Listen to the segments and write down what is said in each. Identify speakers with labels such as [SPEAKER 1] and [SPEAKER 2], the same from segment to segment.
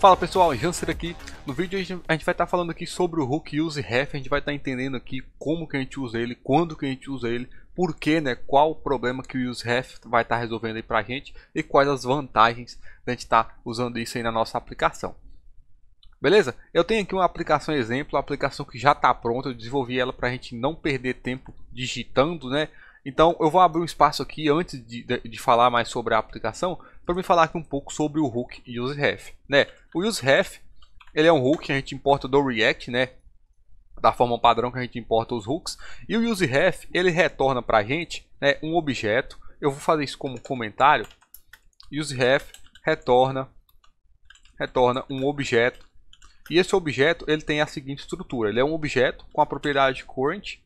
[SPEAKER 1] Fala pessoal, Janser aqui. No vídeo a gente vai estar falando aqui sobre o hook useRef. A gente vai estar entendendo aqui como que a gente usa ele, quando que a gente usa ele, por quê, né? Qual o problema que o useRef vai estar resolvendo aí pra gente e quais as vantagens da gente estar usando isso aí na nossa aplicação. Beleza? Eu tenho aqui uma aplicação exemplo, uma aplicação que já está pronta. Eu desenvolvi ela para a gente não perder tempo digitando, né? Então eu vou abrir um espaço aqui antes de falar mais sobre a aplicação para me falar aqui um pouco sobre o hook useRef, né? O useRef, ele é um hook que a gente importa do React, né? Da forma padrão que a gente importa os hooks. E o useRef, ele retorna para a gente, né, um objeto. Eu vou fazer isso como comentário. useRef retorna um objeto. E esse objeto ele tem a seguinte estrutura. Ele é um objeto com a propriedade current,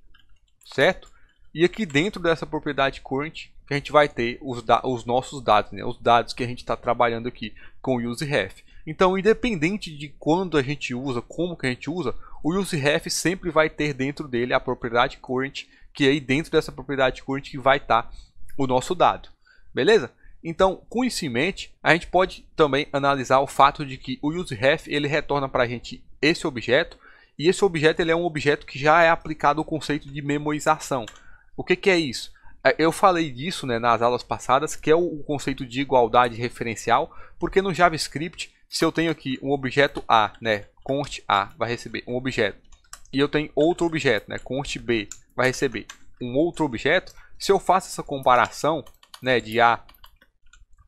[SPEAKER 1] certo? E aqui dentro dessa propriedade current que a gente vai ter os nossos dados, né? Os dados que a gente está trabalhando aqui com o useRef. Então, independente de quando a gente usa, como que a gente usa, o useRef sempre vai ter dentro dele a propriedade current, que aí dentro dessa propriedade current que vai estar o nosso dado. Beleza? Então, com isso em mente, a gente pode também analisar o fato de que o useRef ele retorna para a gente esse objeto, e esse objeto ele é um objeto que já é aplicado o conceito de memorização. O que é isso? Eu falei disso, né, nas aulas passadas, que é o conceito de igualdade referencial, porque no JavaScript, se eu tenho aqui um objeto A, né, const A vai receber um objeto, e eu tenho outro objeto, né, const B vai receber um outro objeto, se eu faço essa comparação, né, de A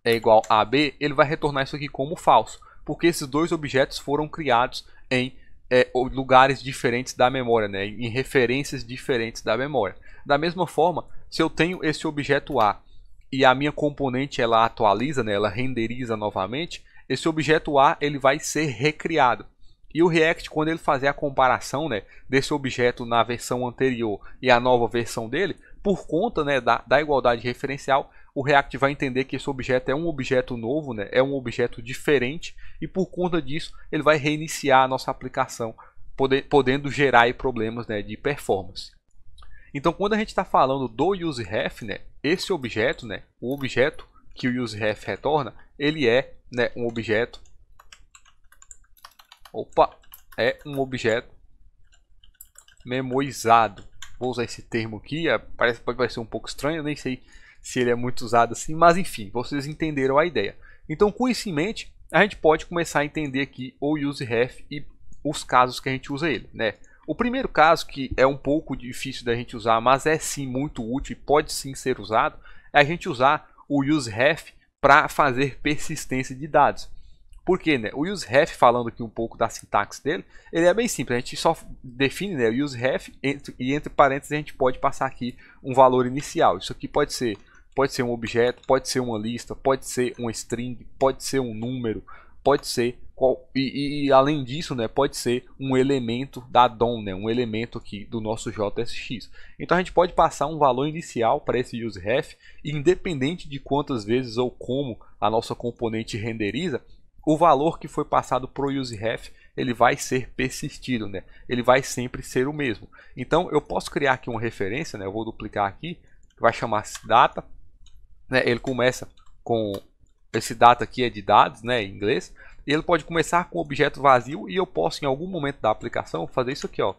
[SPEAKER 1] é igual a B, ele vai retornar isso aqui como falso, porque esses dois objetos foram criados em lugares diferentes da memória, né, em referências diferentes da memória. Da mesma forma, se eu tenho esse objeto A e a minha componente ela atualiza, né, ela renderiza novamente, esse objeto A ele vai ser recriado. E o React, quando ele fazer a comparação, né, desse objeto na versão anterior e a nova versão dele, por conta, né, da igualdade referencial, o React vai entender que esse objeto é um objeto novo, né, é um objeto diferente, e por conta disso ele vai reiniciar a nossa aplicação, podendo gerar aí problemas, né, de performance. Então, quando a gente está falando do useRef, né, esse objeto, né, o objeto que o useRef retorna, ele é, né, um objeto. É um objeto memorizado. Vou usar esse termo aqui, pode parecer um pouco estranho, eu nem sei se ele é muito usado assim, mas enfim, vocês entenderam a ideia. Então, com isso em mente, a gente pode começar a entender aqui o useRef e os casos que a gente usa ele, né? O primeiro caso, que é um pouco difícil da gente usar, mas é sim muito útil e pode sim ser usado, é a gente usar o useRef para fazer persistência de dados. Por quê, né? O useRef, falando aqui um pouco da sintaxe dele, ele é bem simples. A gente só define, né, o useRef e entre parênteses a gente pode passar aqui um valor inicial. Isso aqui pode ser um objeto, pode ser uma lista, pode ser um string, pode ser um número, pode ser e além disso, né, pode ser um elemento da DOM, né, um elemento aqui do nosso JSX. Então a gente pode passar um valor inicial para esse useRef, e independente de quantas vezes ou como a nossa componente renderiza, o valor que foi passado para o useRef ele vai ser persistido, né? Ele vai sempre ser o mesmo. Então eu posso criar aqui uma referência, né? Eu vou duplicar aqui, que vai chamar-se data, né? Ele começa com esse data aqui é de dados, né, em inglês. Ele pode começar com objeto vazio, e eu posso em algum momento da aplicação fazer isso aqui, ó,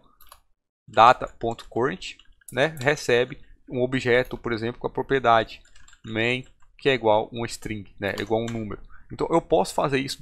[SPEAKER 1] data.current, né, recebe um objeto, por exemplo, com a propriedade main, que é igual um string, né, igual um número. Então eu posso fazer isso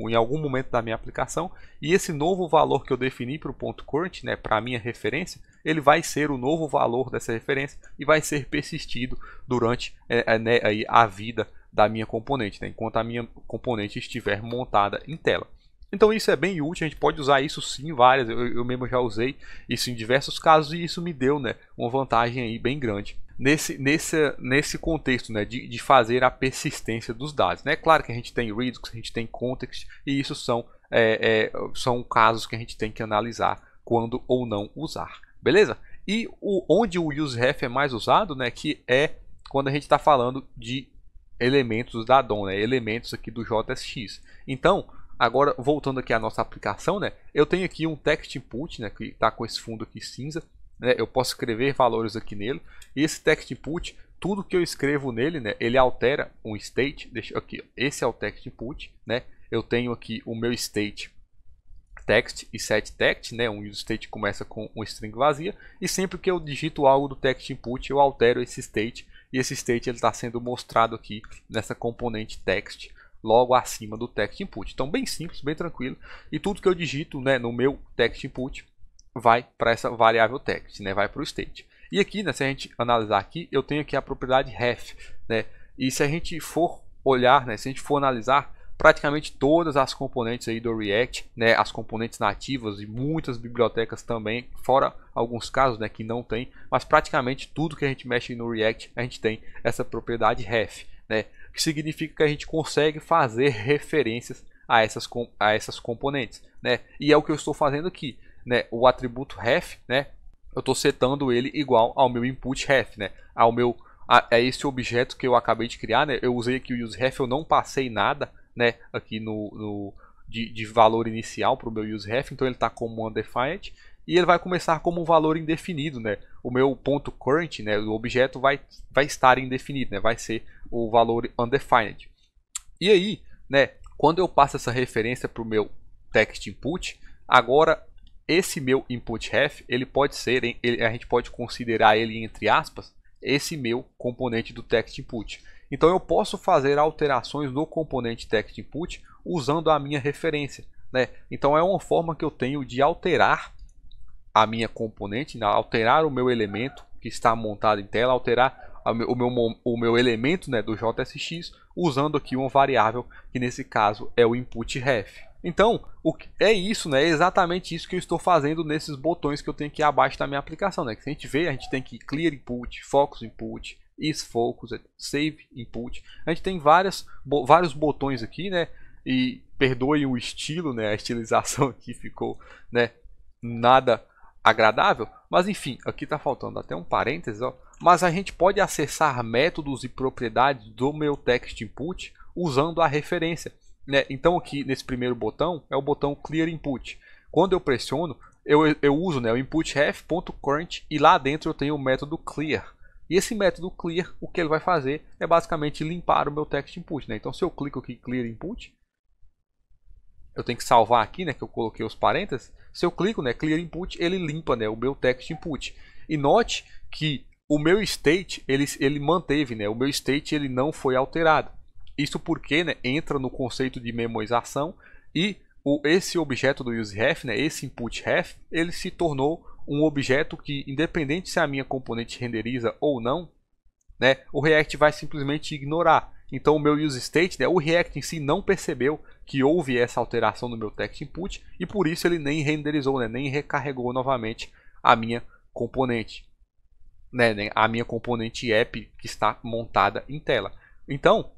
[SPEAKER 1] em algum momento da minha aplicação, e esse novo valor que eu defini para o ponto current, né, para a minha referência, ele vai ser o novo valor dessa referência e vai ser persistido durante né, aí a vida da minha componente, né, enquanto a minha componente estiver montada em tela. Então isso é bem útil, a gente pode usar isso sim em várias, eu mesmo já usei isso em diversos casos, e isso me deu, né, uma vantagem aí bem grande nesse contexto, né, de fazer a persistência dos dados, né? Claro que a gente tem Redux, a gente tem Context, e isso são casos que a gente tem que analisar quando ou não usar, beleza? E onde o useRef é mais usado, né, que é quando a gente está falando de elementos da DOM, né, elementos aqui do JSX. Então, agora voltando aqui à nossa aplicação, né, eu tenho aqui um text input, né, que está com esse fundo aqui cinza, né, eu posso escrever valores aqui nele, e esse text input, tudo que eu escrevo nele, né, ele altera um state. Deixa aqui, esse é o text input, né, eu tenho aqui o meu state text e set text, né? Um use state começa com uma string vazia, e sempre que eu digito algo do text input eu altero esse state, e esse state está sendo mostrado aqui nessa componente text logo acima do text input. Então bem simples, bem tranquilo, e tudo que eu digito, né, no meu text input vai para essa variável text, né, vai para o state. E aqui, né, se a gente analisar aqui, eu tenho aqui a propriedade ref, né, e se a gente for olhar, né, se a gente for analisar, praticamente todas as componentes aí do React, né, as componentes nativas e muitas bibliotecas também, fora alguns casos, né, que não tem, mas praticamente tudo que a gente mexe no React, a gente tem essa propriedade ref, né, que significa que a gente consegue fazer referências a essas componentes, né, e é o que eu estou fazendo aqui, né, o atributo ref, né, eu estou setando ele igual ao meu input ref, né, a esse objeto que eu acabei de criar, né, eu usei aqui o useRef, eu não passei nada, né, aqui de valor inicial para o meu useRef, então ele está como undefined, e ele vai começar como um valor indefinido, né, o meu ponto current, né, o objeto vai estar indefinido, né, vai ser o valor undefined. E aí, né, quando eu passo essa referência para o meu text input, agora esse meu input ref, ele pode ser, a gente pode considerar ele entre aspas, esse meu componente do text input. Então eu posso fazer alterações no componente text input usando a minha referência, né? Então é uma forma que eu tenho de alterar a minha componente, né? Alterar o meu elemento que está montado em tela, alterar o meu elemento, né, do JSX, usando aqui uma variável que nesse caso é o input ref. Então, é isso, né? É exatamente isso que eu estou fazendo nesses botões que eu tenho aqui abaixo da minha aplicação, né? Que se a gente vê, a gente tem aqui clear input, focus input, isFocus, save input. A gente tem vários botões aqui, né? E perdoem o estilo, né? A estilização aqui ficou, né, nada agradável, mas enfim, aqui está faltando até um parênteses, ó. Mas a gente pode acessar métodos e propriedades do meu text input usando a referência, né? Então aqui nesse primeiro botão é o botão clear input. Quando eu pressiono, eu uso, né, o input ref.current, e lá dentro eu tenho o método clear. E esse método clear, o que ele vai fazer é basicamente limpar o meu text input, né? Então se eu clico aqui clear input, eu tenho que salvar aqui, né, que eu coloquei os parênteses. Se eu clico, né, clear input, ele limpa, né, o meu text input. E note que o meu state ele manteve, né, o meu state ele não foi alterado. Isso porque, né, entra no conceito de memorização, e esse objeto do useRef, né, esse input ref, ele se tornou um objeto que, independente se a minha componente renderiza ou não, né, o React vai simplesmente ignorar. Então o meu useState, né, o React em si não percebeu que houve essa alteração no meu text input, e por isso ele nem renderizou, né, nem recarregou novamente a minha componente, né, a minha componente app que está montada em tela. Então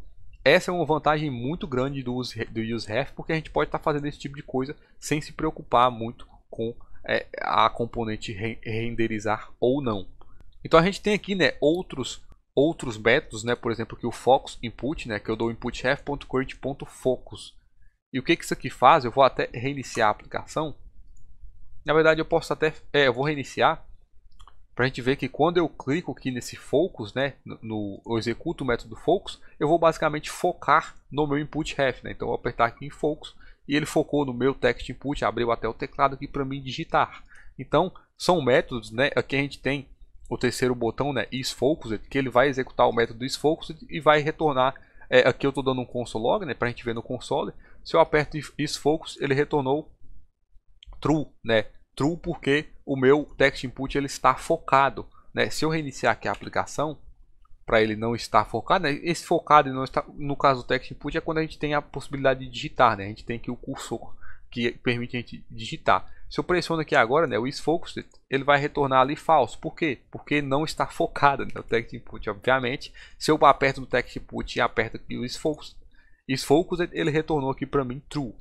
[SPEAKER 1] essa é uma vantagem muito grande do useRef, porque a gente pode estar fazendo esse tipo de coisa sem se preocupar muito com a componente renderizar ou não. Então a gente tem aqui, né, outros métodos, né, por exemplo, aqui o focus input, né, que eu dou input ref.current.focus. E o que isso aqui faz? Eu vou até reiniciar a aplicação. Na verdade eu posso até, eu vou reiniciar para a gente ver que quando eu clico aqui nesse focus, né, eu executo o método focus, eu vou basicamente focar no meu input ref, né? Então eu vou apertar aqui em focus e ele focou no meu text input, abriu até o teclado aqui para mim digitar. Então são métodos, né? Aqui a gente tem o terceiro botão, né, isFocus, que ele vai executar o método isFocus e vai retornar. Aqui eu estou dando um console log, né, para a gente ver no console. Se eu aperto isFocus, ele retornou true, né? True porque o meu text input ele está focado, né? Se eu reiniciar aqui a aplicação para ele não estar focado, né? Esse focado não está, no caso do text input, é quando a gente tem a possibilidade de digitar, né? A gente tem aqui o cursor que permite a gente digitar. Se eu pressiono aqui agora, né, o isFocus, ele vai retornar ali falso. Por quê? Porque não está focado, né, o text input. Obviamente, se eu aperto no text input e aperto aqui o isFocus, ele retornou aqui para mim true.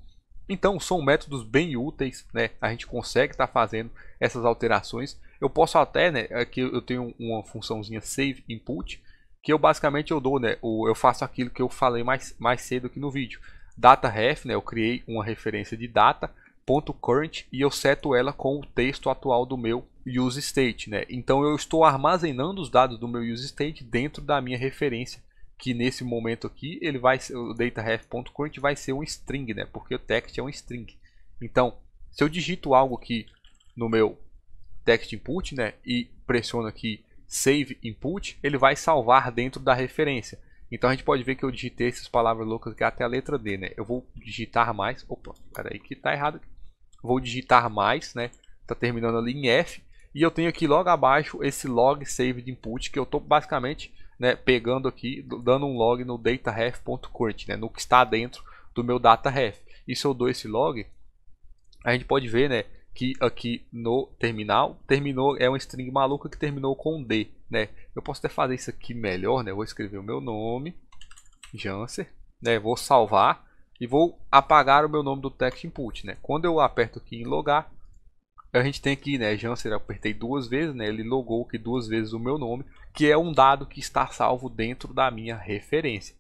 [SPEAKER 1] Então são métodos bem úteis, né? A gente consegue estar fazendo essas alterações. Eu posso até, né, aqui eu tenho uma funçãozinha save input, que eu basicamente eu dou, né, eu faço aquilo que eu falei mais cedo aqui no vídeo. Data ref, né, eu criei uma referência de data.current e eu seto ela com o texto atual do meu useState, né? Então eu estou armazenando os dados do meu useState dentro da minha referência que nesse momento aqui ele vai ser, o dataref.current vai ser um string, né? Porque o text é um string. Então, se eu digito algo aqui no meu text input, né, e pressiono aqui save input, ele vai salvar dentro da referência. Então a gente pode ver que eu digitei essas palavras loucas aqui até a letra D, né? Eu vou digitar mais. Opa, peraí que tá errado. Vou digitar mais, né? Tá terminando ali em F. E eu tenho aqui logo abaixo esse log saved input, que eu tô basicamente, né, pegando aqui, dando um log no dataref.current, né, no que está dentro do meu dataref. E se eu dou esse log, a gente pode ver, né, que aqui no terminal terminou, é uma string maluca que terminou com D, né? Eu posso até fazer isso aqui melhor, né? Eu vou escrever o meu nome, Janser, né? Vou salvar e vou apagar o meu nome do text input, né? Quando eu aperto aqui em logar, a gente tem aqui, né, Janser, eu apertei duas vezes, né? Ele logou aqui duas vezes o meu nome, que é um dado que está salvo dentro da minha referência.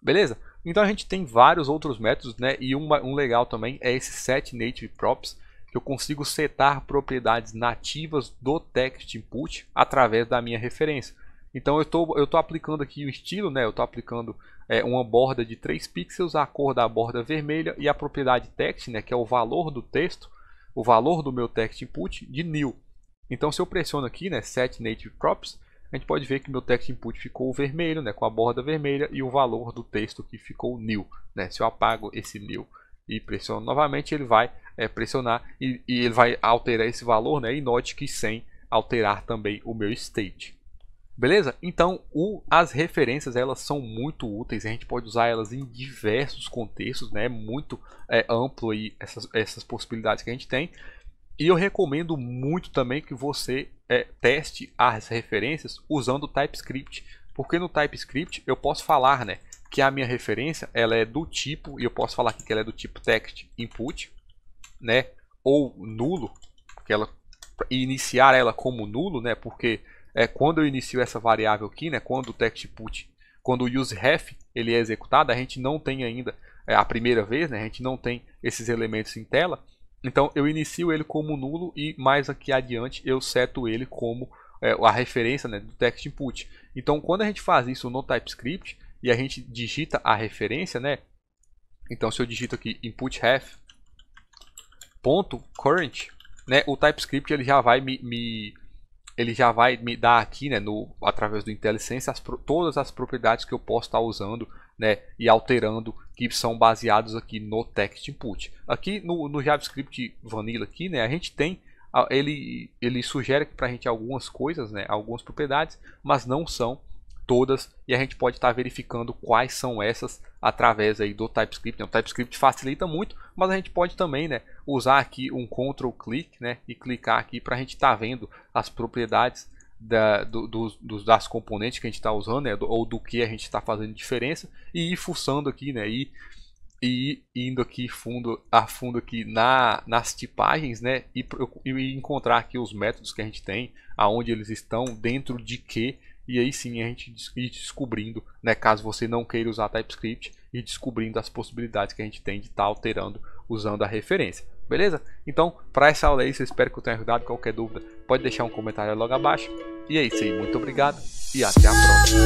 [SPEAKER 1] Beleza? Então a gente tem vários outros métodos, né? E um legal também é esse setNativeProps, que eu consigo setar propriedades nativas do text input através da minha referência. Então eu tô aplicando aqui o estilo, né? Eu estou aplicando uma borda de 3 pixels, a cor da borda vermelha e a propriedade text, né? Que é o valor do texto, o valor do meu text input de new. Então se eu pressiono aqui, né, setNativeProps, a gente pode ver que meu text input ficou vermelho, né, com a borda vermelha, e o valor do texto que ficou new, né? Se eu apago esse new e pressiono novamente, ele vai pressionar e ele vai alterar esse valor, né? E note que sem alterar também o meu state. Beleza? Então as referências, elas são muito úteis, a gente pode usar elas em diversos contextos, né? Muito amplo aí essas possibilidades que a gente tem. E eu recomendo muito também que você teste as referências usando o TypeScript, porque no TypeScript eu posso falar, né, que a minha referência ela é do tipo, e eu posso falar aqui que ela é do tipo text input, né, ou nulo, e iniciar ela como nulo, né, porque quando eu inicio essa variável aqui, né, quando o text input, quando o useRef ele é executado, a gente não tem ainda a primeira vez, né, a gente não tem esses elementos em tela. Então eu inicio ele como nulo e mais aqui adiante eu seto ele como a referência, né, do text input. Então quando a gente faz isso no TypeScript e a gente digita a referência, né? Então se eu digito aqui inputRef.current, né, o TypeScript ele já vai me dar aqui, né, através do IntelliSense todas as propriedades que eu posso estar usando, né, e alterando, que são baseados aqui no text input. Aqui no JavaScript Vanilla aqui, né, a gente tem ele sugere para a gente algumas coisas, né, algumas propriedades, mas não são todas, e a gente pode estar verificando quais são essas através aí do TypeScript, né? O TypeScript facilita muito, mas a gente pode também, né, usar aqui um Ctrl click, né, e clicar aqui para a gente estar vendo as propriedades das componentes que a gente está usando, né, ou do que a gente está fazendo diferença, e ir fuçando aqui, né, e indo aqui a fundo aqui nas tipagens, né, e encontrar aqui os métodos que a gente tem, aonde eles estão, dentro de que, e aí sim a gente ir descobrindo, né, caso você não queira usar TypeScript, e descobrindo as possibilidades que a gente tem de estar alterando usando a referência. Beleza? Então, para essa aula aí, eu espero que eu tenha ajudado. Qualquer dúvida, pode deixar um comentário logo abaixo. E é isso aí, muito obrigado e até a próxima.